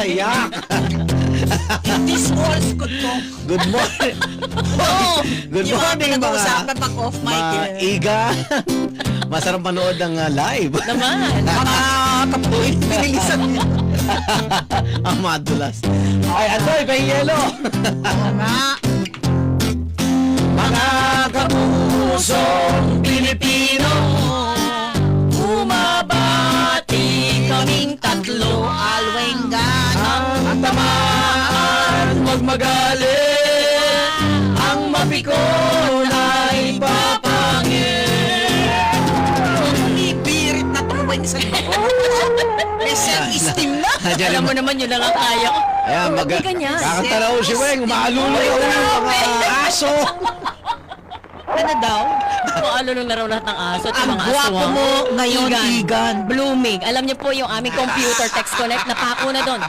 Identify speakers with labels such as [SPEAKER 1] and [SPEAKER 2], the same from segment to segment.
[SPEAKER 1] Yak!
[SPEAKER 2] This walls could talk.
[SPEAKER 1] Good morning.
[SPEAKER 2] Oo.
[SPEAKER 1] Good
[SPEAKER 2] Yung mga
[SPEAKER 1] morning, mga
[SPEAKER 2] pinag-uusapan pag off mic.
[SPEAKER 1] Iga. Masarap manood ng live.
[SPEAKER 3] Naman.
[SPEAKER 2] Mga kapulit, pinilisan niya.
[SPEAKER 1] Ang madulas. Ay, Andoy, pahiyelo.
[SPEAKER 2] Oo nga.
[SPEAKER 1] Mga kapusong Pilipino,
[SPEAKER 3] Bumabati kaming tatlo.
[SPEAKER 2] Alwenggano.
[SPEAKER 1] ang tamaan, huwag magalit. Ang mapikon ay papangit.
[SPEAKER 2] Hindi birit na tuwing sa may self-esteem na.
[SPEAKER 3] Alam mo naman yun lang ang kaya ko.
[SPEAKER 1] Ayan,
[SPEAKER 3] Hindi ka niya.
[SPEAKER 1] kakantalaw si Weng, umaalulay yung mga aso.
[SPEAKER 2] Ano daw?
[SPEAKER 3] Kung ano na raw lahat ng aso at
[SPEAKER 2] Ang
[SPEAKER 3] mga
[SPEAKER 2] gwapo
[SPEAKER 3] aswang.
[SPEAKER 2] mo ngayon, Igan.
[SPEAKER 3] Blooming. Alam niyo po yung aming computer text connect, napako na doon.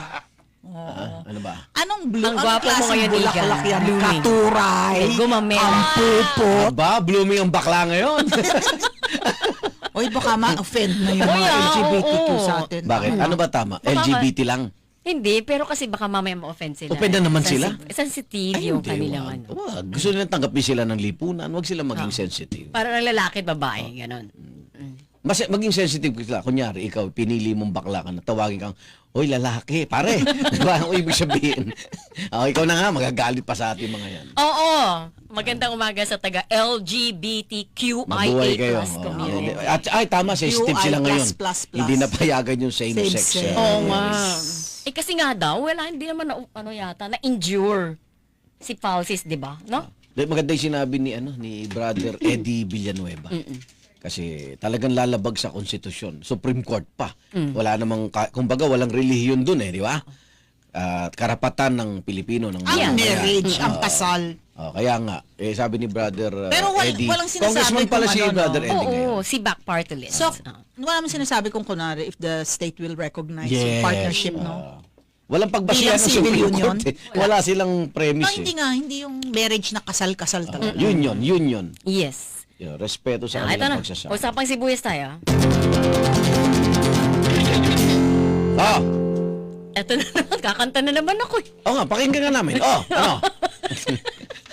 [SPEAKER 1] Ano ba?
[SPEAKER 2] Anong blue?
[SPEAKER 3] Ang
[SPEAKER 2] Anong
[SPEAKER 3] gwapo mo
[SPEAKER 2] klaseng
[SPEAKER 3] ngayon,
[SPEAKER 2] bulaklak
[SPEAKER 3] Igan?
[SPEAKER 2] yan?
[SPEAKER 3] Blooming.
[SPEAKER 2] Katuray.
[SPEAKER 3] Gumamela.
[SPEAKER 2] Ang pupot.
[SPEAKER 1] Aba, blooming ang bakla ngayon.
[SPEAKER 2] Oy, baka ma-offend na yung mga
[SPEAKER 3] Kaya,
[SPEAKER 2] LGBTQ
[SPEAKER 3] oo.
[SPEAKER 2] sa atin.
[SPEAKER 1] Bakit? Ano ba tama? LGBT lang?
[SPEAKER 3] Hindi, pero kasi baka mamaya ma-offend sila.
[SPEAKER 1] Offend na naman sila?
[SPEAKER 3] Sensitive yung
[SPEAKER 1] Hindi,
[SPEAKER 3] kanilang
[SPEAKER 1] wag.
[SPEAKER 3] ano.
[SPEAKER 1] Wag. Gusto nila tanggapin sila ng lipunan. Huwag sila maging sensitive.
[SPEAKER 3] Para ng lalaki at babae, ganon.
[SPEAKER 1] Mas maging sensitive sila. Kunyari, ikaw, pinili mong bakla ka na, tawagin kang, "Hoy, lalaki, pare." Diba? Ang ibig sabihin. Ikaw na nga, magagalit pa sa ating mga yan.
[SPEAKER 3] Oo. Magandang umaga sa taga LGBTQIA
[SPEAKER 1] Mabuhay kayo.
[SPEAKER 3] plus community.
[SPEAKER 1] At ay, tama, sensitive sila ngayon.
[SPEAKER 2] plus.
[SPEAKER 1] Hindi na payagan yung same-sex.
[SPEAKER 2] Same-sex.
[SPEAKER 3] Oo nga. Eh kasi nga daw, hindi naman na-endure si Falsis, di ba? No?
[SPEAKER 1] Maganda yung sinabi ni Brother Eddie Villanueva. Kasi talagang lalabag sa konstitusyon. Supreme Court pa. Wala namang, kumbaga walang relihiyon dun di ba? Karapatan ng Pilipino. Ng
[SPEAKER 2] Ang
[SPEAKER 1] mga
[SPEAKER 2] marriage,
[SPEAKER 1] bayan.
[SPEAKER 2] ang kasal.
[SPEAKER 1] Kaya nga, sabi ni Brother
[SPEAKER 2] Pero
[SPEAKER 1] Eddie.
[SPEAKER 2] walang sinasabi
[SPEAKER 1] Congressman pala
[SPEAKER 2] kung
[SPEAKER 1] si
[SPEAKER 2] ano,
[SPEAKER 1] Brother Eddie ngayon.
[SPEAKER 3] Oo, si back party list.
[SPEAKER 2] So, wala naman sinasabi kung kunwari if the state will recognize
[SPEAKER 1] Yes.
[SPEAKER 2] yung partnership, no?
[SPEAKER 1] Walang pagbasihan
[SPEAKER 2] Bilang
[SPEAKER 1] ng
[SPEAKER 2] civil
[SPEAKER 1] Supreme
[SPEAKER 2] union?
[SPEAKER 1] Court. Wala silang
[SPEAKER 2] No,
[SPEAKER 1] premise.
[SPEAKER 2] hindi nga, hindi yung marriage na kasal-kasal talaga.
[SPEAKER 1] Union.
[SPEAKER 3] Yes.
[SPEAKER 1] Respeto sa
[SPEAKER 3] Ito
[SPEAKER 1] kanilang
[SPEAKER 3] na.
[SPEAKER 1] pagsasama.
[SPEAKER 3] Usapang sibuyas tayo.
[SPEAKER 1] Oh,
[SPEAKER 3] Ito na naman. Kakanta na naman ako.
[SPEAKER 1] nga, pakinggan nga namin. Ano?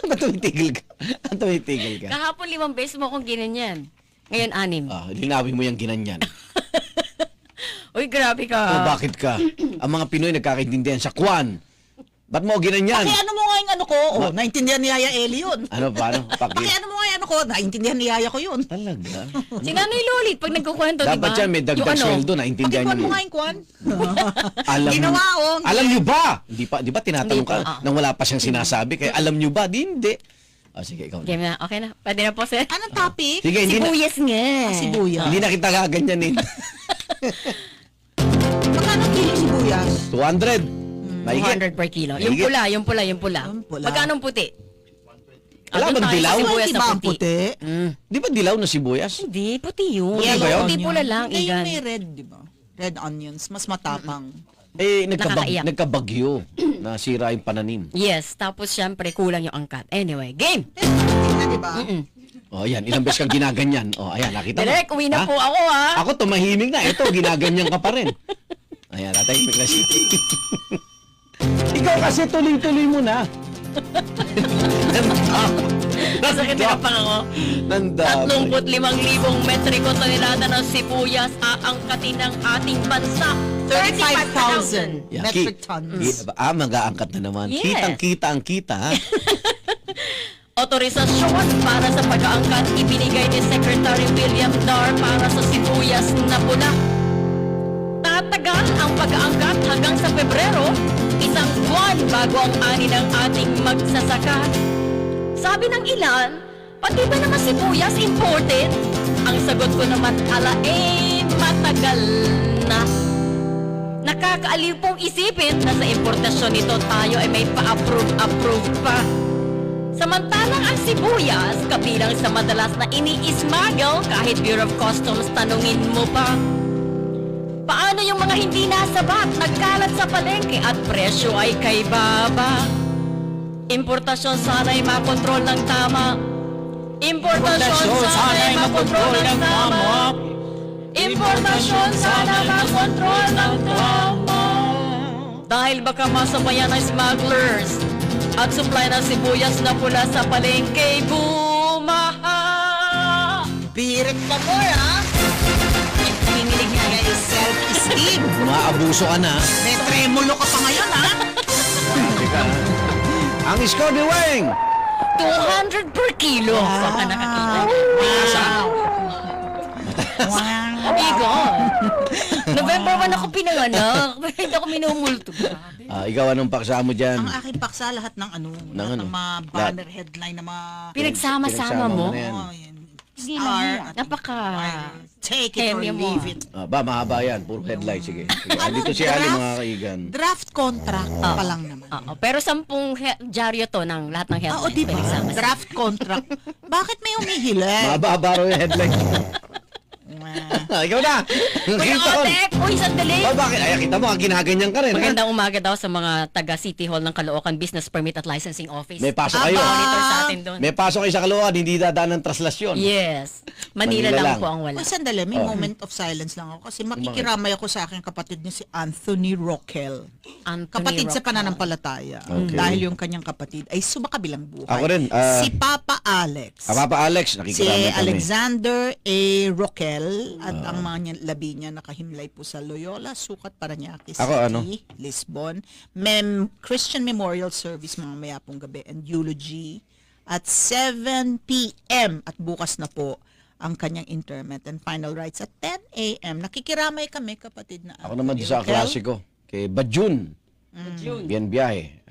[SPEAKER 1] Ba't tumitigil ka? Ba't tumitigil ka?
[SPEAKER 3] Kahapon 5 beses mo akong ginanyan. Ngayon 6.
[SPEAKER 1] Linawin mo yung ginanyan.
[SPEAKER 3] Uy, grabe ka.
[SPEAKER 1] Bakit ka? Ang mga Pinoy nagkakaintindihan sa kwan. Ba't mo ginanyan?
[SPEAKER 2] Pakiano mo nga yung ano ko? Naintindihan ni Yaya Eli yun.
[SPEAKER 1] Ano, paano?
[SPEAKER 2] Pakiano mo nga yung ano ko? Naintindihan ni Yaya ko yun.
[SPEAKER 1] Talaga?
[SPEAKER 3] Si Nanay Lolit, pag nagkukwento, di ba?
[SPEAKER 1] Dapat yan, may dagdag
[SPEAKER 3] Yung
[SPEAKER 1] sweldo na, intindihan
[SPEAKER 2] Pakikuan mo
[SPEAKER 1] niyo.
[SPEAKER 2] nga yung kwan.
[SPEAKER 1] Alam, alam niyo ba? Di ba tinatanong
[SPEAKER 3] Hindi
[SPEAKER 1] ka
[SPEAKER 3] pa.
[SPEAKER 1] nang wala pa siyang sinasabi? Kaya alam niyo ba? Hindi. Sige, ikaw na.
[SPEAKER 3] Game na. Okay na. Pwede na po, sir.
[SPEAKER 2] Anong topic?
[SPEAKER 1] Sige, hindi na,
[SPEAKER 3] Sibuyas nga.
[SPEAKER 2] Sibuyas.
[SPEAKER 1] hindi na kita gaganyanin.
[SPEAKER 2] Magkano kilo sibuyas?
[SPEAKER 1] 200. Mahigit.
[SPEAKER 3] 200 per kilo. Yung
[SPEAKER 1] Mahigit.
[SPEAKER 3] pula, yung pula.
[SPEAKER 2] Yung pula.
[SPEAKER 3] Magkano ang puti?
[SPEAKER 1] Wala
[SPEAKER 3] Andun
[SPEAKER 1] bang
[SPEAKER 3] tayo
[SPEAKER 1] dilaw?
[SPEAKER 3] sa sibuyas
[SPEAKER 2] Di
[SPEAKER 3] na
[SPEAKER 2] ba ang
[SPEAKER 3] puti?
[SPEAKER 2] puti?
[SPEAKER 1] Di ba dilaw na sibuyas?
[SPEAKER 3] Hindi, puti yun.
[SPEAKER 1] Puti ba yun?
[SPEAKER 3] Puti pula lang,
[SPEAKER 2] Hindi, yung
[SPEAKER 3] Igan.
[SPEAKER 2] may red, di ba? Red onions. Mas matapang.
[SPEAKER 3] Nakakaiyak.
[SPEAKER 1] Nagkabagyo. Nasira yung pananim.
[SPEAKER 3] Yes, tapos syempre kulang yung angkat. Anyway, game!
[SPEAKER 2] Tingnan, di ba?
[SPEAKER 1] Ayan, ilang beses kang ginaganyan. Ayan, nakita mo.
[SPEAKER 3] Direk, uwi na
[SPEAKER 1] Ha?
[SPEAKER 3] po ako ha.
[SPEAKER 1] Ako tumahimik na. Ito, ginaganyan ka pa rin. Ayan, natahimik na siya. Ikaw kasi tuloy-tuloy mo na.
[SPEAKER 3] Masakit na pang ako.
[SPEAKER 1] Nanda.
[SPEAKER 3] 35,000 metriko tonelada ng sibuyas aangkatin ng ating bansa.
[SPEAKER 2] 35,000
[SPEAKER 1] Yeah,
[SPEAKER 2] metric tons.
[SPEAKER 1] mag-aangkat na naman.
[SPEAKER 3] Yes.
[SPEAKER 1] Kitang-kita ang kita, ha?
[SPEAKER 3] Otorisasyon para sa pag-aangkat ibinigay ni Secretary William Dar para sa sibuyas na pula. Tatagal ang pag-aangkat hanggang sa Pebrero, 1 buwan bago ang ani ng ating magsasaka. Sabi ng ilan, pati ba naman sibuyas imported? Ang sagot ko naman, matagal na. Nakakaaliw pong isipin na sa importasyon nito tayo ay may pa-approve pa. Samantalang ang sibuyas, kabilang sa madalas na ini-smuggle kahit Bureau of Customs tanungin mo pa. Paano yung mga hindi nasabat, nagkalat sa palengke at presyo ay kay baba? Importasyon sana'y makontrol ng tama. Importasyon sana'y makontrol ng tama. Importasyon sana makontrol ng tama. Dahil baka masabayan ng smugglers at supply ng sibuyas na pula sa palengke bumaha.
[SPEAKER 2] Birit ka mo, ha? Nanginginig na kay self-esteem.
[SPEAKER 1] Umaabuso ka na.
[SPEAKER 2] May tremulo ka pa ngayon, ha?
[SPEAKER 1] Teka. Ang score ni Weng!
[SPEAKER 3] 200 per kilo. Baka nakakita.
[SPEAKER 2] Wow. Wow.
[SPEAKER 3] Igon. November 1 ako pinanganak. Hindi ako minumulto.
[SPEAKER 1] Ikaw anong paksa mo dyan?
[SPEAKER 2] Ang aking paksa, lahat ng lahat ng mga banner headline na mga...
[SPEAKER 3] Pinagsama-sama mo.
[SPEAKER 1] na yan.
[SPEAKER 2] Oh, yan.
[SPEAKER 3] Hindi
[SPEAKER 2] Star.
[SPEAKER 3] na.
[SPEAKER 2] at
[SPEAKER 3] Napaka...
[SPEAKER 2] Take it or
[SPEAKER 3] Heavy mo.
[SPEAKER 2] leave it.
[SPEAKER 1] Ba, mahaba yan. Puro headline. Sige. Dito si Ali, mga kaigan.
[SPEAKER 2] Draft contract pa lang naman.
[SPEAKER 3] Oo, pero 10 dyaryo to ng lahat ng headlines.
[SPEAKER 2] Oo, di ba?
[SPEAKER 3] Pinagsama-sama.
[SPEAKER 2] Draft contract. Bakit may umihili?
[SPEAKER 1] Mahaba raw yung headline. Ikaw na!
[SPEAKER 3] Kuya Otek! Uy, sandali!
[SPEAKER 1] Bakit? Ay, kita mo, ginaganyan ka rin. ha?
[SPEAKER 3] Magandang umaga daw sa mga taga City Hall ng Caloocan Business Permit at Licensing Office.
[SPEAKER 1] May pasok kayo.
[SPEAKER 3] Monitor sa atin doon.
[SPEAKER 1] May pasok kayo sa Caloocan, hindi dadaan ng traslasyon.
[SPEAKER 3] Yes. Manila
[SPEAKER 1] Manila
[SPEAKER 3] lang
[SPEAKER 1] lang.
[SPEAKER 3] po ang wala.
[SPEAKER 2] Oh, sandali, may moment of silence lang ako kasi makikiramay ako sa aking kapatid niya si Anthony Rockel.
[SPEAKER 3] Anthony
[SPEAKER 2] Kapatid sa
[SPEAKER 3] Rocca.
[SPEAKER 2] pananampalataya.
[SPEAKER 1] Okay.
[SPEAKER 2] Dahil yung kanyang kapatid ay sumakabilang buhay.
[SPEAKER 1] Ako rin,
[SPEAKER 2] si Papa Alex.
[SPEAKER 1] Papa Alex,
[SPEAKER 2] Si
[SPEAKER 1] nakikiramay kami.
[SPEAKER 2] Alexander A. Rockel at ang mga labi niya nakahimlay po sa Loyola, Sukat, Parañaque City,
[SPEAKER 1] Ako, ano?
[SPEAKER 2] Lisbon. Christian Memorial Service mamaya pong gabi and eulogy at 7 p.m. at bukas na po ang kanyang interment and final rites at 10 a.m. Nakikiramay kami, kapatid na
[SPEAKER 1] Ako naman
[SPEAKER 2] Anthony
[SPEAKER 1] sa
[SPEAKER 2] Rockel.
[SPEAKER 1] klase ko. Kay Bajun. Bien biyahe.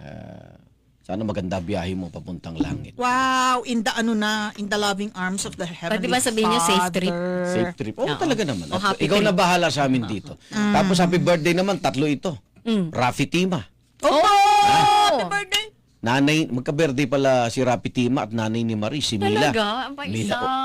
[SPEAKER 1] Sana maganda biyahe mo papuntang langit.
[SPEAKER 2] Wow, in the loving arms of the Heavenly
[SPEAKER 3] Pwede ba sabihin niyo safe trip?
[SPEAKER 2] Father.
[SPEAKER 1] Safe trip. Oo, talaga naman.
[SPEAKER 3] Oh, happy
[SPEAKER 1] Ikaw
[SPEAKER 3] trip.
[SPEAKER 1] na bahala sa amin dito. Tapos happy birthday naman, 3 ito. Rafi Tima.
[SPEAKER 3] Oh!
[SPEAKER 2] Happy birthday!
[SPEAKER 1] Nanay, magka-birthday pala si Rafi Tima at nanay ni Marie, si Mila.
[SPEAKER 3] Talaga? Ang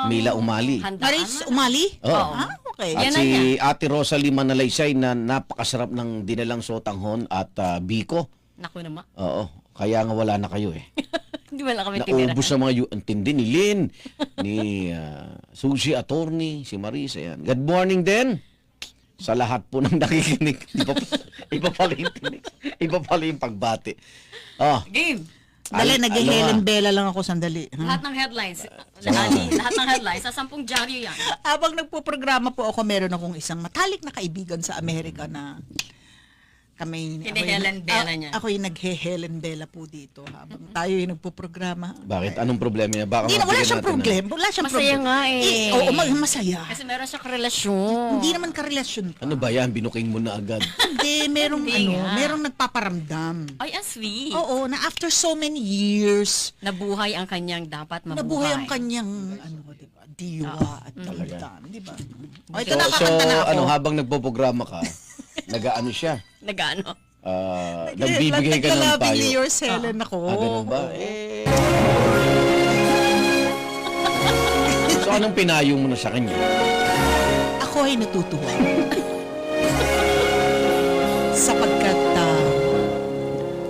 [SPEAKER 1] Mila Umali.
[SPEAKER 2] Maris Umali?
[SPEAKER 1] Oo.
[SPEAKER 2] Ah, okay.
[SPEAKER 1] At
[SPEAKER 3] Yan na
[SPEAKER 1] si Ate Rosalie Manalaysay na napakasarap ng dinalang sotanghon at biko.
[SPEAKER 3] Naku naman.
[SPEAKER 1] Oo. Kaya nga wala na kayo eh.
[SPEAKER 3] Hindi wala kami tinira.
[SPEAKER 1] Naubos na mga ang tindi ni Lynn, ni Susie Attorney, si Marisa. Yan. Good morning din sa lahat po ng nakikinig. Iba pala yung tinig. Iba pala yung pagbati. Oh,
[SPEAKER 3] Game.
[SPEAKER 2] Dali,
[SPEAKER 1] Ano
[SPEAKER 2] nag-Helen Bella lang ako sandali.
[SPEAKER 3] Lahat ng headlines. Lahat ng headlines. Sa 10 dyaryo yan.
[SPEAKER 2] Habang nagpo-programa po ako, meron akong isang matalik na kaibigan sa Amerika na kami...
[SPEAKER 3] Helen Bella niya.
[SPEAKER 2] Ako yung nag-Helen Bella po dito habang tayo yung nagpo-programa.
[SPEAKER 1] bakit? Anong problema niya? Baka
[SPEAKER 2] Hindi na, wala
[SPEAKER 1] mabigyan
[SPEAKER 2] siyang
[SPEAKER 1] natin
[SPEAKER 2] problem. Wala siyang
[SPEAKER 3] Masaya
[SPEAKER 2] problem.
[SPEAKER 3] nga eh.
[SPEAKER 2] Oo, masaya.
[SPEAKER 3] Kasi meron siyang karelasyon.
[SPEAKER 2] Hindi naman karelasyon pa.
[SPEAKER 1] Ano ba yan? Binuking mo na agad.
[SPEAKER 2] Hindi, merong
[SPEAKER 3] Hindi nga.
[SPEAKER 2] merong nagpaparamdam.
[SPEAKER 3] Ay, ang sweet.
[SPEAKER 2] Oo, na after so many years,
[SPEAKER 3] Nabuhay ang kanyang dapat mabuhay.
[SPEAKER 2] nabuhay ang kanyang diba, diwa at kalamdaman, di ba? O, ito
[SPEAKER 1] So,
[SPEAKER 2] nakakanta na ako.
[SPEAKER 1] habang nagpo-programa ka, nag-ano siya?
[SPEAKER 3] Nagano?
[SPEAKER 1] Nagbibigay ka ng
[SPEAKER 2] Naglalabing
[SPEAKER 1] payo.
[SPEAKER 2] ni yours, Helen, ako.
[SPEAKER 1] Ganun ba? So, anong pinayo mo na sa kanya?
[SPEAKER 2] Ako ay natutuwa. Sapagkat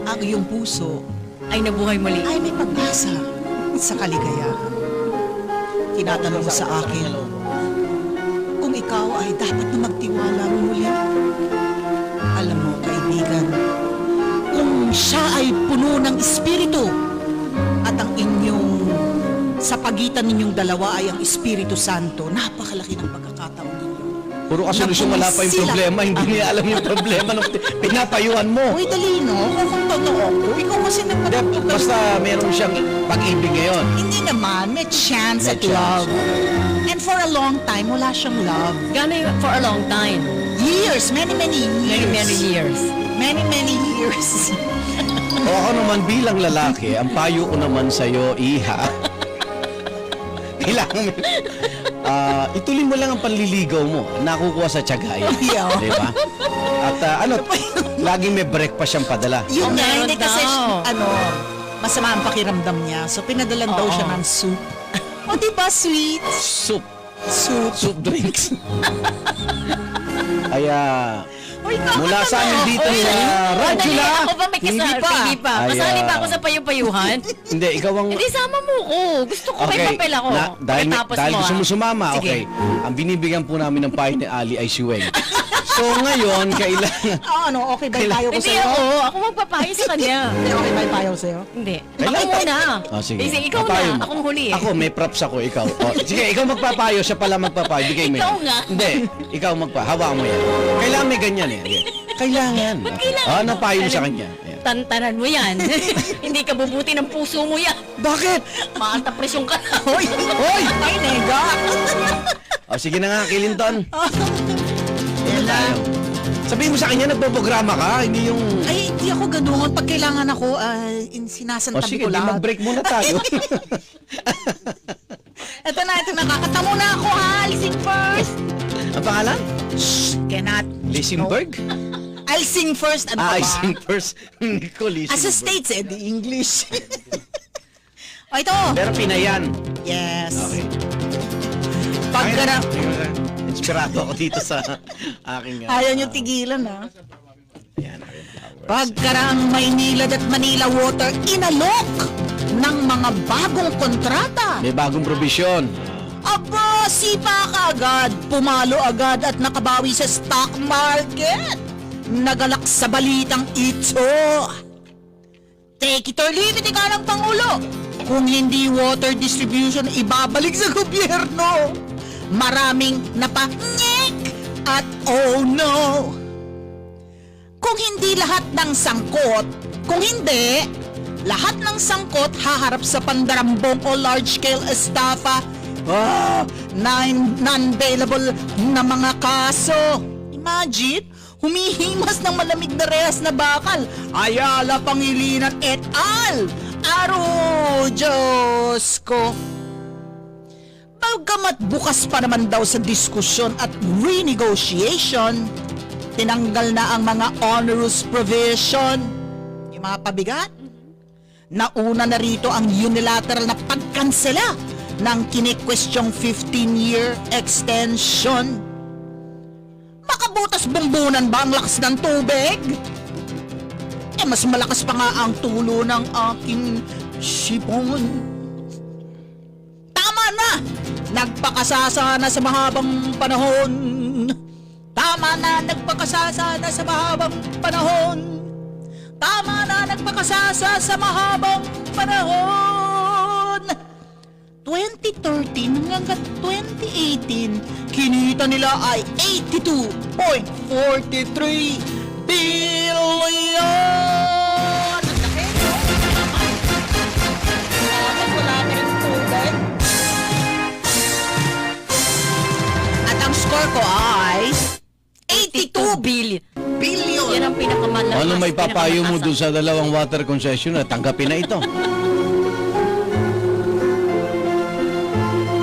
[SPEAKER 2] ang iyong puso
[SPEAKER 3] Ay, nabuhay muli.
[SPEAKER 2] ay may pag-asa sa kaligayahan. Tinatanong mo sa akin kung ikaw ay dapat na magtiwala muli. Alam mo, kaibigan, kung siya ay puno ng espiritu at ang inyong sa pagitan ninyong dalawa ay ang Espiritu Santo, napakalaki ng pagkakataon ninyo.
[SPEAKER 1] Puro kasolusyon, wala pa yung
[SPEAKER 2] Sila.
[SPEAKER 1] problema. Hindi niya alam yung problema nung pinapayuhan mo.
[SPEAKER 2] Uy, dali no, kung totoo ko, ikaw kasi
[SPEAKER 1] Hindi,
[SPEAKER 2] nagpapatugan.
[SPEAKER 1] basta meron siyang pag-ibig ngayon.
[SPEAKER 2] Hindi naman, may chance
[SPEAKER 1] May
[SPEAKER 2] at love.
[SPEAKER 1] chance.
[SPEAKER 2] And for a long time, wala siyang love.
[SPEAKER 3] Gano'y for a long time.
[SPEAKER 2] Years, many years.
[SPEAKER 3] Many years.
[SPEAKER 2] Many years.
[SPEAKER 1] O ako naman bilang lalaki, ang payo ko naman sa'yo, iha, kailangan ituloy mo lang ang panliligaw mo, nakukuha sa tiyagay.
[SPEAKER 2] Yeah.
[SPEAKER 1] Di ba? At laging may breakfast siyang padala.
[SPEAKER 2] Yun nga,
[SPEAKER 3] meron
[SPEAKER 2] hindi kasi,
[SPEAKER 3] daw.
[SPEAKER 2] masama ang pakiramdam niya. So, pinadalan daw
[SPEAKER 3] Oo.
[SPEAKER 2] siya ng soup. O, di ba, sweet?
[SPEAKER 1] Soup.
[SPEAKER 2] Soup.
[SPEAKER 1] Soup drinks. Kaya,
[SPEAKER 2] Uy,
[SPEAKER 1] mula sa amin dito sa Radula,
[SPEAKER 3] Ako ba may kasal? Hindi pa.
[SPEAKER 1] Ay,
[SPEAKER 3] Kasali pa ako sa payupayuhan.
[SPEAKER 1] hindi, ikaw ang...
[SPEAKER 3] Hindi, sama mo ko. Gusto ko, may papel ako.
[SPEAKER 1] dahil
[SPEAKER 3] Pagkatapos
[SPEAKER 1] dahil
[SPEAKER 3] mo,
[SPEAKER 1] gusto mo
[SPEAKER 3] ah.
[SPEAKER 1] sumama,
[SPEAKER 3] Sige.
[SPEAKER 1] okay. Ang binibigyan po namin ng payo ni Ali ay si Weng. So ngayon, kailangan...
[SPEAKER 2] Okay ba yung payo ko
[SPEAKER 3] Hindi
[SPEAKER 2] sa'yo?
[SPEAKER 3] ako magpapayo sa kanya.
[SPEAKER 2] Hindi, okay ba yung payo ko sa'yo?
[SPEAKER 3] Hindi. Ako
[SPEAKER 1] Kailangan-
[SPEAKER 3] muna.
[SPEAKER 1] Oh, sige.
[SPEAKER 3] Sige, ikaw
[SPEAKER 1] Papayo
[SPEAKER 3] na.
[SPEAKER 1] mo.
[SPEAKER 3] Akong huli eh.
[SPEAKER 1] Ako, may props ako, ikaw. Oh, sige, ikaw magpapayo, siya pala magpapayo. Bigay mo
[SPEAKER 3] Ikaw
[SPEAKER 1] yan.
[SPEAKER 3] nga.
[SPEAKER 1] Hindi, ikaw Hawa mo yan. Kailangan may ganyan eh. Kailangan.
[SPEAKER 3] kailangan?
[SPEAKER 1] Ano payo mo sa kanya? Ayan.
[SPEAKER 3] Tantanan mo yan. Hindi ka bubuti ng puso mo yan.
[SPEAKER 1] Bakit?
[SPEAKER 3] Maanta presyon ka na.
[SPEAKER 2] Hoy! Hoy! Ay, nega!
[SPEAKER 1] O sige na nga, Kilinton.
[SPEAKER 2] Yan lang.
[SPEAKER 1] Sabihin mo sa kanya, nagpo-programa ka, hindi yung...
[SPEAKER 2] Ay, hindi ako ganoon. Pag kailangan ako,
[SPEAKER 1] O
[SPEAKER 2] sinasantabi
[SPEAKER 1] sige,
[SPEAKER 2] ko
[SPEAKER 1] di
[SPEAKER 2] lahat.
[SPEAKER 1] mag-break muna tayo.
[SPEAKER 2] Ito na, nakakatamo na ako ha. Listen first.
[SPEAKER 1] Ang pangalan?
[SPEAKER 2] Shh, cannot.
[SPEAKER 1] Lisimberg?
[SPEAKER 2] I'll sing first. Ano ka
[SPEAKER 1] I
[SPEAKER 2] ba?
[SPEAKER 1] sing first. Hindi ko Lisimberg.
[SPEAKER 2] As a state said, the English. O ito.
[SPEAKER 1] Pero Pinayan.
[SPEAKER 2] Yes.
[SPEAKER 1] Okay.
[SPEAKER 2] Pagkara...
[SPEAKER 1] Inspirado ako dito sa aking...
[SPEAKER 2] Ayaw niyo tigilan ha.
[SPEAKER 1] Ayan, aking flowers.
[SPEAKER 2] Pagkaraang Maynila at Manila Water inalok ng mga bagong kontrata.
[SPEAKER 1] May bagong probisyon.
[SPEAKER 2] Aba, sipa ka agad, pumalo agad at nakabawi sa stock market. Nagalak sa balitang ito. Take it or leave it, ika ng Pangulo. Kung hindi water distribution, ibabalik sa gobyerno. Maraming napangik at oh no. Kung hindi lahat ng sangkot, kung hindi, lahat ng sangkot haharap sa pandarambong o large-scale estafa, non-bailable na mga kaso. Imagine, humihimas ng malamig na rehas na bakal. Ayala Pangilinan et al. Aro, Diyos ko. Bagamat bukas pa naman daw sa diskusyon at renegotiation, tinanggal na ang mga onerous provision. Yung mga pabigat. Nauna na rito ang unilateral na pagkansela ng kinikwestyong 15-year extension. Makabutas bumbunan ba ang lakas ng tubig? Mas malakas pa nga ang tulo ng aking sipon. Tama na! Nagpakasasa na sa mahabang panahon. Tama na, nagpakasasa na sa mahabang panahon. Tama na, nagpakasasa sa mahabang panahon. 2013 hanggang 2018, kinita nila ay 82.43 billion! Ang laki, no? Wala na rin tubig. At ang score ko ay 82
[SPEAKER 3] billion.
[SPEAKER 2] billion.
[SPEAKER 3] Yan ang pinakamalakas.
[SPEAKER 1] Ano may papayo mo
[SPEAKER 3] pinakamataas.
[SPEAKER 1] doon sa dalawang water concession na tanggapin na ito?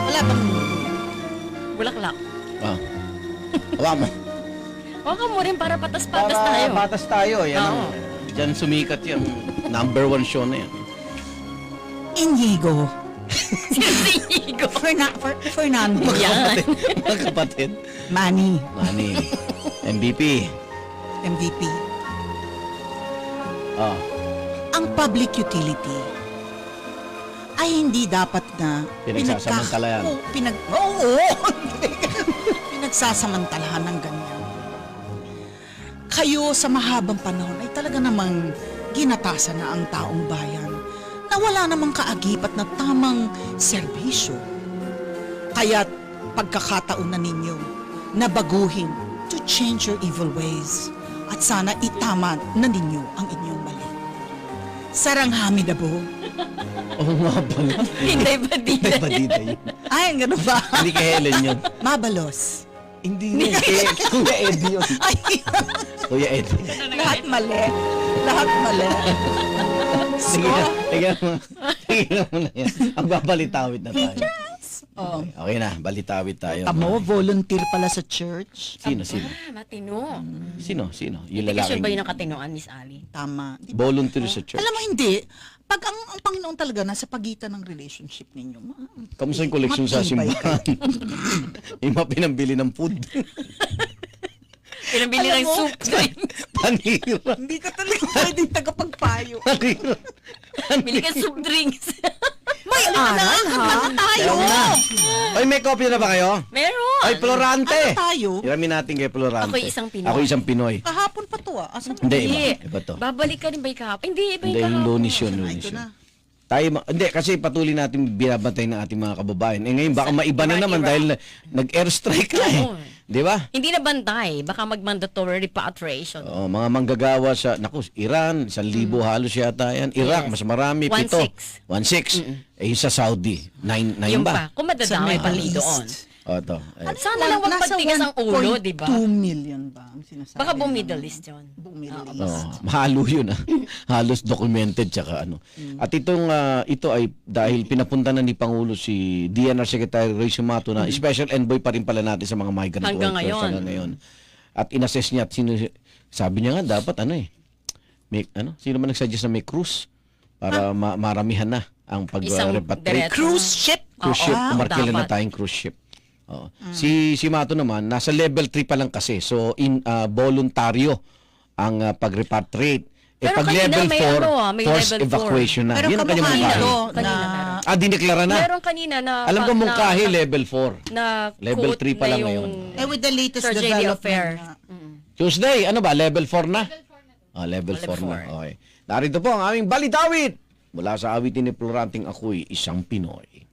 [SPEAKER 2] Wala bang...
[SPEAKER 3] Bulaklak.
[SPEAKER 1] Ah. Hawa mo.
[SPEAKER 3] Huwag ka mo rin para patas-patas tayo.
[SPEAKER 1] Patas tayo. Yan ang,
[SPEAKER 3] Oo.
[SPEAKER 1] dyan sumikat yan. Number 1 show na yan.
[SPEAKER 2] Inigo.
[SPEAKER 3] Sinigo.
[SPEAKER 2] Fernando.
[SPEAKER 3] Yan.
[SPEAKER 1] Mga kapatid.
[SPEAKER 2] Manny.
[SPEAKER 1] Manny. MVP.
[SPEAKER 2] MVP.
[SPEAKER 1] Ah.
[SPEAKER 2] Ang public utility ay hindi dapat na
[SPEAKER 1] Pinagsasamantalahan.
[SPEAKER 2] Oo. Pinagsasamantalahan ng ganyan. Kayo sa mahabang panahon ay talaga namang ginatasan na ang taong bayan na wala namang kaagipat na tamang serbisyo. Kaya't pagkakataon na ninyo na baguhin to change your evil ways at sana itama na ninyo ang inyong mali. Saranghamid abo.
[SPEAKER 1] Oo nga pala.
[SPEAKER 3] Hindi ba
[SPEAKER 1] Hindi
[SPEAKER 3] dito?
[SPEAKER 1] ba dito yun?
[SPEAKER 2] Ay, ang ganun ba?
[SPEAKER 1] Hindi kay Helen yun.
[SPEAKER 2] Mabalos.
[SPEAKER 1] Hindi yun. Kuya Eddie yun.
[SPEAKER 2] Ay,
[SPEAKER 1] Kuya Eddie.
[SPEAKER 2] lahat mali. Lahat mali.
[SPEAKER 1] Sige na. Tignan mo na yan. Ang babalitawid na tayo.
[SPEAKER 2] Oh.
[SPEAKER 1] Okay na, balitawid tayo.
[SPEAKER 2] Tamo, volunteer pala sa church.
[SPEAKER 1] Sino?
[SPEAKER 3] Matino.
[SPEAKER 1] Sino? Yung
[SPEAKER 3] Hindi ka sure
[SPEAKER 1] lalaking
[SPEAKER 3] ba yun ang katinoan, Miss Ali?
[SPEAKER 2] Tama. Di ba?
[SPEAKER 1] volunteer sa church?
[SPEAKER 2] Alam mo, hindi. Pag ang Panginoon talaga nasa pagitan ng relationship ninyo,
[SPEAKER 1] Kamusta yung koleksyon sa
[SPEAKER 2] matibay
[SPEAKER 1] simbahan? Yung mga pinambili ng food.
[SPEAKER 3] Pinabili
[SPEAKER 2] Alam
[SPEAKER 3] ng
[SPEAKER 2] mo,
[SPEAKER 3] soup drink.
[SPEAKER 1] Panira.
[SPEAKER 2] hindi ka talaga pwedeng tagapagpayo.
[SPEAKER 1] Panira.
[SPEAKER 3] Bili ka soup drinks.
[SPEAKER 2] May aral, ha? Tayo!
[SPEAKER 1] Meron na. Oy, may kopya na ba kayo?
[SPEAKER 3] Meron.
[SPEAKER 1] Ay, Florante.
[SPEAKER 2] Ano tayo?
[SPEAKER 1] Hiramin natin kay Florante.
[SPEAKER 3] Ako'y isang Pinoy.
[SPEAKER 1] Ako isang Pinoy.
[SPEAKER 2] Kahapon pa to ah. Asan
[SPEAKER 1] Hindi,
[SPEAKER 3] Hindi.
[SPEAKER 1] iba to.
[SPEAKER 3] Babalik ka rin ba yung kahapon? Hindi, iba
[SPEAKER 1] Hindi,
[SPEAKER 3] yung
[SPEAKER 1] yung
[SPEAKER 3] kahapon.
[SPEAKER 1] Lunes yun,
[SPEAKER 2] Ay,
[SPEAKER 1] Lunes
[SPEAKER 2] ito
[SPEAKER 1] yun.
[SPEAKER 2] na.
[SPEAKER 1] Hindi, kasi patuloy natin binabantay ng ating mga kababayan. Ngayon, baka maiba na naman dahil nag-airstrike na eh.
[SPEAKER 3] Oo.
[SPEAKER 1] Di ba?
[SPEAKER 3] Hindi na bantay. Baka mag-mandatory repatriation.
[SPEAKER 1] Oh, mga manggagawa sa, Iran, 1,000 halos yata yan. Iraq,
[SPEAKER 3] Yes.
[SPEAKER 1] mas marami,
[SPEAKER 3] 1,600.
[SPEAKER 1] 1,600. Eh, yung sa Saudi, 9
[SPEAKER 3] Yung
[SPEAKER 1] ba?
[SPEAKER 3] pa. Kung madadamay pa rin doon.
[SPEAKER 1] O, ito.
[SPEAKER 3] Sana lang magpagtigas ang ulo, di ba?
[SPEAKER 2] 2 million ba ang sinasabi?
[SPEAKER 3] Baka buong
[SPEAKER 2] ng-
[SPEAKER 3] Middle East yun.
[SPEAKER 2] Buong Middle
[SPEAKER 3] Oo.
[SPEAKER 2] East.
[SPEAKER 1] Mahalo yun ah. Halos documented tsaka ano. At ito ay dahil pinapunta na ni Pangulo si DNR Secretary Ray Sumato na special envoy pa rin pala natin sa mga migrant
[SPEAKER 3] Hanggang
[SPEAKER 1] workers
[SPEAKER 3] ngayon.
[SPEAKER 1] hanggang ngayon. At inassess niya at sabi niya nga dapat sino man nagsuggest na may cruise para maramihan na ang
[SPEAKER 3] Isang
[SPEAKER 1] pag-repatriate.
[SPEAKER 3] diretso.
[SPEAKER 2] Cruise ship?
[SPEAKER 1] Cruise ship,
[SPEAKER 3] Oo,
[SPEAKER 1] umarkila na
[SPEAKER 3] dapat.
[SPEAKER 1] tayong cruise ship. Oo. Si Mato naman, nasa level 3 pa lang kasi. So, voluntaryo ang pag-repatriate.
[SPEAKER 3] Pero
[SPEAKER 1] Pag
[SPEAKER 3] kanina
[SPEAKER 1] level
[SPEAKER 3] may
[SPEAKER 1] 4,
[SPEAKER 3] may
[SPEAKER 1] forced
[SPEAKER 3] level 4.
[SPEAKER 1] evacuation na.
[SPEAKER 2] Pero
[SPEAKER 1] Yun ang kanyang
[SPEAKER 2] kamukha
[SPEAKER 1] mungkahi.
[SPEAKER 2] nito
[SPEAKER 3] Kanina
[SPEAKER 2] na...
[SPEAKER 1] Dineklara na.
[SPEAKER 3] Meron kanina na...
[SPEAKER 1] Alam ko
[SPEAKER 3] na-
[SPEAKER 1] mungkahi,
[SPEAKER 3] na-
[SPEAKER 1] level 4.
[SPEAKER 3] na
[SPEAKER 1] Level
[SPEAKER 3] quote
[SPEAKER 1] 3 pa
[SPEAKER 3] na
[SPEAKER 1] lang
[SPEAKER 3] yung
[SPEAKER 1] ngayon.
[SPEAKER 2] with the latest
[SPEAKER 3] Sir J.D.
[SPEAKER 2] development
[SPEAKER 3] Affair.
[SPEAKER 2] na...
[SPEAKER 1] Tuesday, ano ba? Level 4 na? Level 4 na.
[SPEAKER 3] 4.
[SPEAKER 1] Okay. Narito po ang aming balitawit. Mula sa awitin ni Floranting Ako'y Isang Pinoy.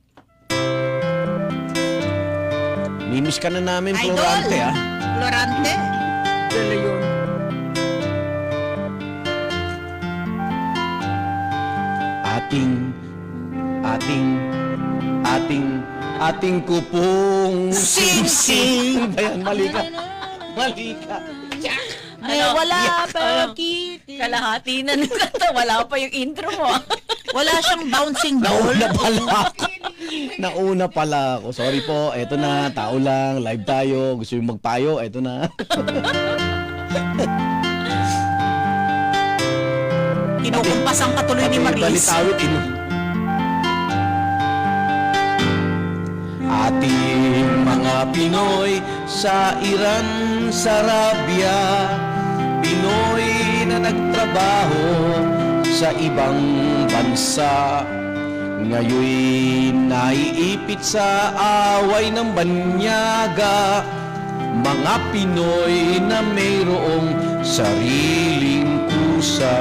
[SPEAKER 1] Mimiss ka na namin,
[SPEAKER 2] Idol!
[SPEAKER 1] Florante, ah.
[SPEAKER 2] Florante?
[SPEAKER 3] Dala yun.
[SPEAKER 1] Ating kupong
[SPEAKER 2] Sing-sing.
[SPEAKER 1] Ayan, mali ka. Mali ka.
[SPEAKER 2] Wala pa
[SPEAKER 3] Ano? Kalahati na ng kanta. Wala pa yung intro mo.
[SPEAKER 2] Wala siyang bouncing ball.
[SPEAKER 1] Nauna pala ako. Nauna pala ako. Sorry po. Eto na. Tao lang. Live tayo. Gusto yung magpayo. Eto na.
[SPEAKER 2] Kinukumpasan ka tuloy ni Maris.
[SPEAKER 1] Balitawit ino. Ating mga Pinoy sa Iran, sa Arabia, Pinoy na nagtrabaho sa ibang bansa, ngayoy naiipit sa away ng banyaga, mga Pinoy na mayroong sariling kusa.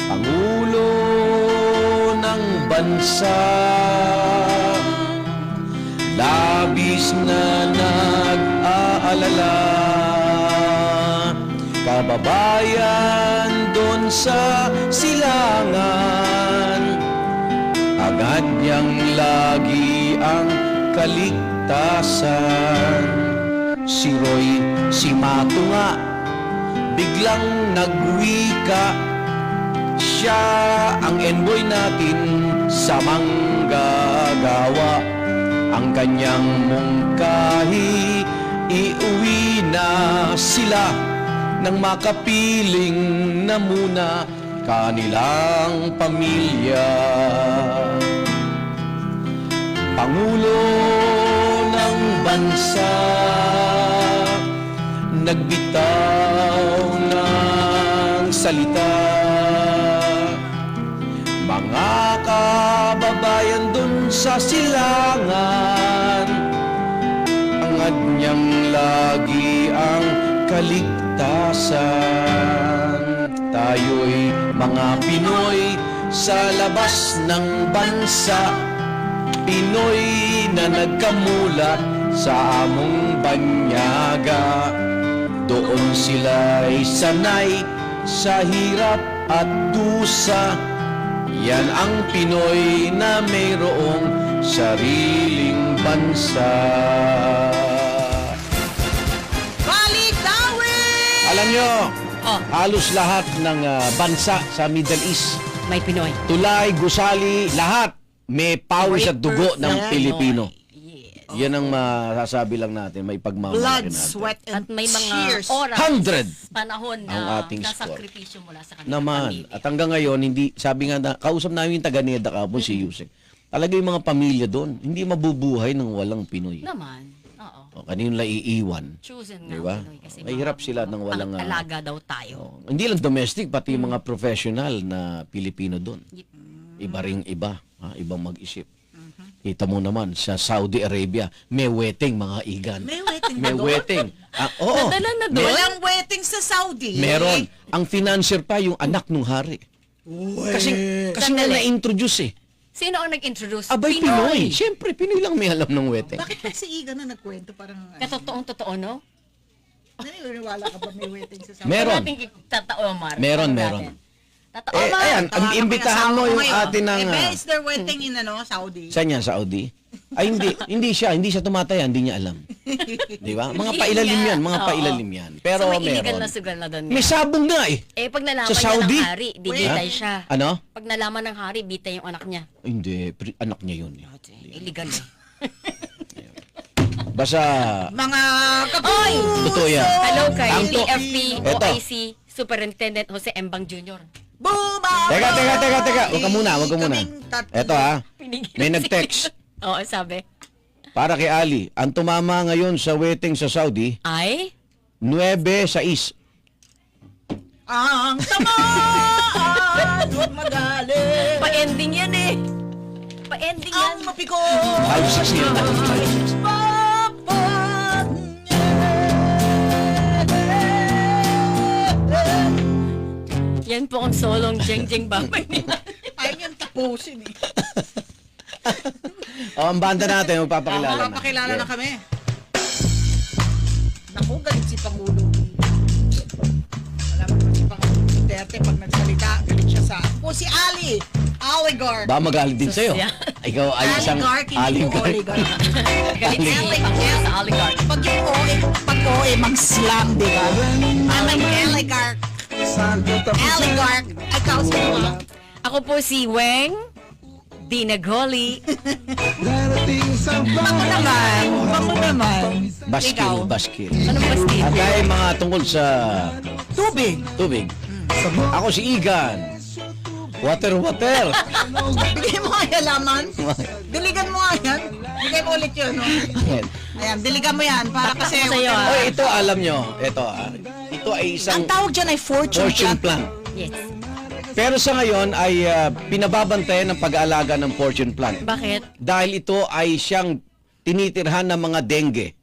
[SPEAKER 1] Pangulo ng bansa, labis na nag-aalala, kababayan doon sa silangan, agad niyang lagi ang kaligtasan. Si Roy, si Mato nga, biglang nagwika, siya ang envoy natin sa manggagawa. Ang kanyang mungkahi, iuwi na sila nang makapiling na muna kanilang pamilya. Pangulo ng bansa, nagbitaw ng salita. Mga kababayan dun sa silangan, angad niyang lagi ang kaligtasan. Tayo'y mga Pinoy sa labas ng bansa, Pinoy na nagkamulat sa among banyaga. Doon sila'y sanay sa hirap at dusa. Yan ang Pinoy na mayroong sariling bansa.
[SPEAKER 2] Balitawin!
[SPEAKER 1] Alam nyo,
[SPEAKER 3] Oh,
[SPEAKER 1] halos lahat ng bansa sa Middle East,
[SPEAKER 3] may Pinoy.
[SPEAKER 1] tulay, gusali, lahat may pawis at dugo ng
[SPEAKER 2] 100%
[SPEAKER 1] Pilipino.
[SPEAKER 3] Yes.
[SPEAKER 1] Yan ang masasabi lang natin, may pagmamalaki
[SPEAKER 2] Blood,
[SPEAKER 1] natin.
[SPEAKER 2] sweat, and
[SPEAKER 3] At may mga
[SPEAKER 2] tears.
[SPEAKER 3] oras,
[SPEAKER 1] 100
[SPEAKER 3] panahon
[SPEAKER 1] ang
[SPEAKER 3] na
[SPEAKER 1] ating
[SPEAKER 3] nasakripisyo mula sa kanilang
[SPEAKER 1] Naman.
[SPEAKER 3] pamilya.
[SPEAKER 1] At hanggang ngayon, hindi, sabi nga na, kausap namin yung taga-Neda kahapon, si Yusek. Talaga yung mga pamilya doon, hindi mabubuhay ng walang Pinoy.
[SPEAKER 3] Naman, oo.
[SPEAKER 1] O, kanino lang iiwan.
[SPEAKER 3] Chosen nga
[SPEAKER 1] Di ba?
[SPEAKER 3] ang Pinoy kasi
[SPEAKER 1] Mahirap sila ng walang...
[SPEAKER 3] alaga daw tayo.
[SPEAKER 1] Hindi lang domestic, pati yung mga professional na Pilipino doon. Iba ring iba. Ibang mag-isip. Kita mo naman, sa Saudi Arabia, may wedding, mga igan.
[SPEAKER 2] May wedding
[SPEAKER 1] May
[SPEAKER 2] ba doon?
[SPEAKER 1] wedding. Oo.
[SPEAKER 3] Nadala na doon?
[SPEAKER 2] Walang wedding sa Saudi.
[SPEAKER 1] Meron. Ang financier pa yung anak ng hari. Kasi nga
[SPEAKER 3] Sandali.
[SPEAKER 1] na-introduce eh.
[SPEAKER 3] Sino ang nag-introduce?
[SPEAKER 1] Abay, Pinoy. Siyempre, Pinoy lang may alam ng wedding.
[SPEAKER 2] Bakit pa si Iga na nagkwento parang...
[SPEAKER 3] Katotoong-totoo, no?
[SPEAKER 2] Naniniwala ka ba may wedding sa Saudi?
[SPEAKER 1] Meron.
[SPEAKER 3] Tatao, Mar.
[SPEAKER 1] Meron,
[SPEAKER 3] Tanong
[SPEAKER 1] meron.
[SPEAKER 3] natin. Tatao,
[SPEAKER 1] Eh,
[SPEAKER 3] Mar.
[SPEAKER 1] ayan, ang
[SPEAKER 2] Tawagan ko
[SPEAKER 1] imbitahan mo
[SPEAKER 2] asawa ko
[SPEAKER 1] yung
[SPEAKER 2] ngayon.
[SPEAKER 1] atin ng...
[SPEAKER 2] Eh, is there wedding in Saudi?
[SPEAKER 1] Saan yan, Saudi? Ay, hindi siya tumataya, hindi niya alam. Di ba? Mga
[SPEAKER 3] Hindi
[SPEAKER 1] pailalim
[SPEAKER 3] nga.
[SPEAKER 1] yan, mga
[SPEAKER 3] Oo.
[SPEAKER 1] pailalim yan. Pero
[SPEAKER 3] So may illegal
[SPEAKER 1] meron.
[SPEAKER 3] na sugal na doon.
[SPEAKER 1] May sabong nga eh.
[SPEAKER 3] Eh, pag nalaman
[SPEAKER 1] Sa
[SPEAKER 3] niya
[SPEAKER 1] Saudi?
[SPEAKER 3] ng hari, bibitay
[SPEAKER 1] Ha?
[SPEAKER 3] siya.
[SPEAKER 1] Ano?
[SPEAKER 3] Pag nalaman ng hari, bitay yung anak niya.
[SPEAKER 1] Hindi, anak niya yun.
[SPEAKER 3] Illegal eh.
[SPEAKER 1] Basta,
[SPEAKER 2] Mga
[SPEAKER 3] Oy!
[SPEAKER 1] totoo yan.
[SPEAKER 3] Hello kay
[SPEAKER 1] Ang to-
[SPEAKER 3] TFP
[SPEAKER 1] Eto.
[SPEAKER 3] OIC Superintendent Jose Embang Jr.
[SPEAKER 2] Buma!
[SPEAKER 1] Teka. Huwag ka muna.
[SPEAKER 2] Kaming tatlo.
[SPEAKER 1] Eto ha,
[SPEAKER 3] Pinigil
[SPEAKER 1] may
[SPEAKER 3] si-
[SPEAKER 1] nag-text.
[SPEAKER 3] Oo, sabi.
[SPEAKER 1] Para kay Ali, ang tumama ngayon sa wedding sa Saudi,
[SPEAKER 3] Ay?
[SPEAKER 1] 9-6.
[SPEAKER 2] Ang tamaan! Huwag magaling!
[SPEAKER 3] Pa-ending yan eh. Pa-ending yan.
[SPEAKER 2] Ang mapiko!
[SPEAKER 1] 5-6 yan.
[SPEAKER 3] Yan po ang solong Jeng Jeng Babay nila.
[SPEAKER 2] Ayaw niyang tapusin eh.
[SPEAKER 1] O, ang banda natin, magpapakilala na.
[SPEAKER 2] Papakilala
[SPEAKER 1] Yeah.
[SPEAKER 2] na kami. Naku, galit si Pangulo. Alam mo si Pangulo Duterte, pag nagsalita, galit siya sa... Po si Ali, oligarch.
[SPEAKER 1] Ba magalit din sa'yo.
[SPEAKER 3] Sosya.
[SPEAKER 1] Ikaw ay isang
[SPEAKER 2] Oligarch, hindi po oligarch.
[SPEAKER 3] Galit si Pangulo sa oligarch.
[SPEAKER 2] Pag yung OE, mag-slam, di ba? I'm an oligarch. Oligarch. Ikaw si Pangulo.
[SPEAKER 3] Ako po si Weng Dinagoli.
[SPEAKER 2] Bango naman.
[SPEAKER 1] Baskil,
[SPEAKER 3] Ikaw.
[SPEAKER 1] baskil.
[SPEAKER 3] Anong basti?
[SPEAKER 1] At dahil mga tungkol sa
[SPEAKER 2] Tubig.
[SPEAKER 1] tubig, ako si Igan. Water.
[SPEAKER 2] Bigay mo nga yan, laman. Diligan mo nga yan. Bigay mo ulit yun. No? Ayan, diligan mo yan. Para kasi...
[SPEAKER 3] Ako sa'yo, ah.
[SPEAKER 1] Oy, ito alam nyo. Ito ay isang
[SPEAKER 2] Ang tawag dyan ay fortune
[SPEAKER 1] fortune
[SPEAKER 2] plant.
[SPEAKER 1] plant.
[SPEAKER 3] Yes.
[SPEAKER 1] Pero sa ngayon ay pinababantayan ng pag-aalaga ng fortune plant.
[SPEAKER 3] Bakit?
[SPEAKER 1] Dahil ito ay siyang tinitirhan ng mga dengue.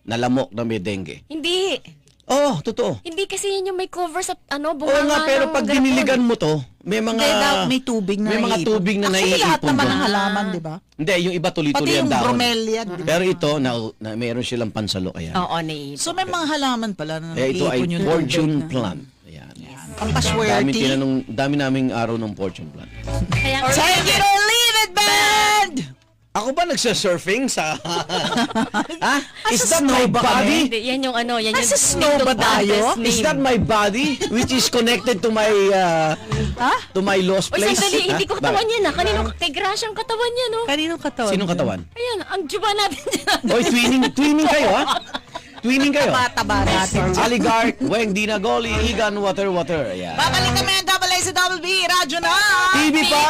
[SPEAKER 1] Na lamok na may dengue.
[SPEAKER 3] Hindi.
[SPEAKER 1] Oh, totoo.
[SPEAKER 3] Hindi kasi yun yung may cover sa
[SPEAKER 1] Oo
[SPEAKER 3] ano, bunga
[SPEAKER 1] nga, pero
[SPEAKER 3] ng
[SPEAKER 1] pag
[SPEAKER 3] garapon.
[SPEAKER 1] diniligan mo to, may mga...
[SPEAKER 2] Hindi daw, may tubig na
[SPEAKER 1] may mga
[SPEAKER 2] naiipon.
[SPEAKER 1] tubig na
[SPEAKER 2] Actually, lahat
[SPEAKER 1] naiipon
[SPEAKER 2] naman
[SPEAKER 1] doon.
[SPEAKER 2] ng halaman, di ba?
[SPEAKER 1] Hindi, yung iba
[SPEAKER 2] Pati
[SPEAKER 1] tuloy-tuloy ang
[SPEAKER 2] yung
[SPEAKER 1] dahon.
[SPEAKER 2] bromelia. di ba?
[SPEAKER 1] Pero ito, na meron silang pansalo. Ayan.
[SPEAKER 3] Oo, naiipon.
[SPEAKER 2] So may mga halaman pala na
[SPEAKER 1] Ito ay
[SPEAKER 2] naiipon yung
[SPEAKER 1] fortune
[SPEAKER 2] tubig na.
[SPEAKER 1] plant. Ayan.
[SPEAKER 2] Pampaswerte.
[SPEAKER 1] Dami naming araw ng fortune plant.
[SPEAKER 3] Kaya,
[SPEAKER 2] Take it or leave it, band!
[SPEAKER 1] Ako ba nagsa-surfing sa... ha? Is
[SPEAKER 2] Asa
[SPEAKER 1] that my
[SPEAKER 2] snow ba
[SPEAKER 1] body?
[SPEAKER 3] hindi, yan yung ano, yan yung...
[SPEAKER 2] Asa snow ba tayo?
[SPEAKER 1] Is that my body? Which is connected to my... to my lost
[SPEAKER 3] Uy,
[SPEAKER 1] place?
[SPEAKER 3] sandali, hindi ko
[SPEAKER 1] Ha?
[SPEAKER 3] katawan
[SPEAKER 1] Bakit?
[SPEAKER 3] yan ah. Kanino, kay Gracia ang katawan niya, no?
[SPEAKER 2] Kaninong katawan?
[SPEAKER 1] Sinong katawan?
[SPEAKER 3] Ayan, ang juba natin dyan.
[SPEAKER 1] Oy, twinning kayo, ha? Twinning kayo.
[SPEAKER 2] Taba natin.
[SPEAKER 1] Oligarch, Weng Dinagoli, Igan, Water. Ayan.
[SPEAKER 2] Babalik kami ang Double A sa Double B, Radyo na!
[SPEAKER 1] TV pa!